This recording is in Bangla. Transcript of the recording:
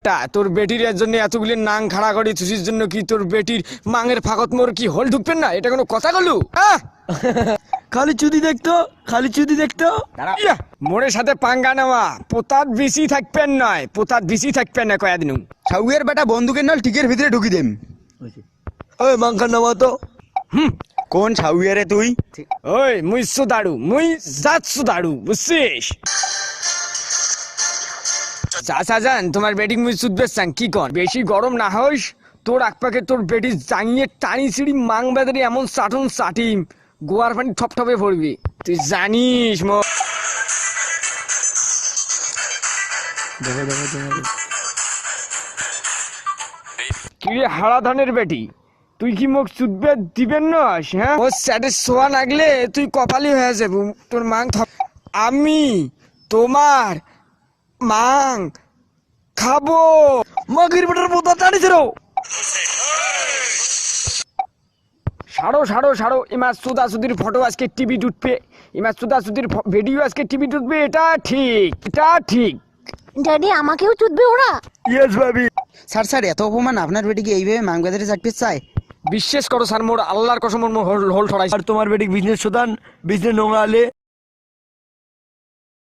বেটা তোর বেটির এর জন্য এতগুলি নাং খাড়া করে থুসির জন্য কি তোর বেটির মাঙের ফাঁকত মোর কি হোল ঢুকবেন না? এটা কোনো কথা গলু? খালি চুদি দেখতো, খালি চুদি দেখতো। মোরের সাথে পাঙ্গা নেওয়া পোতাত বেশি থাকবেন নয়, পোতাত বেশি থাকবেন না কয়েকদিন। ছাউয়ের বেটা বন্দুকের নল টিকের ভিতরে ঢুকি দেম। ওই মাংখার নামা তো। কোন ছাউয়ারে তুই? ওই মুই সুদাড়ু, মুই জাত সুদাড়ু, বুঝছিস? চাচা যান তোমার বেটিং মুই সুদবে চাং কি কর? বেশি গরম না হইস তোর আকপাকে তোর বেটি জাঙিয়ে টানি ছিড়ি মাং বেদারি এমন চাটুন চাটিম গোয়ার পানি ঠপ ঠপে পড়বি, তুই জানিস। কিরে হারা ধানের বেটি, তুই কি মুখ চুদবে দিবেন না? হ্যাঁ ও স্যাটের সোয়া লাগলে তুই কপালি হয়ে যাবো। তোর মাং আমি তোমার মাং খাবো। মাগির বেটার পোতা টানিছে রো। সাড়ো সাড়ো সাড়ো, ইমা সুদা সুদির ফটো আজকে টিভি উঠবে, ইমা সুদা সুদির ভিডিও আজকে টিভি উঠবে। এটা ঠিক, এটা ঠিক। ড্যাডি আমাকেও চুদবে ওরা? ইয়েস ভাবি। স্যার স্যার এত অপমান আপনার বেটিকে এইভাবে মাং বেদারে চাটতে চায়? বিশ্বাস করো স্যার, মোর আল্লাহর কসম মোর হোল ঠড়াই। আর তোমার বেটিক বিজনেস শোধান, বিজনেস নোংরা আলে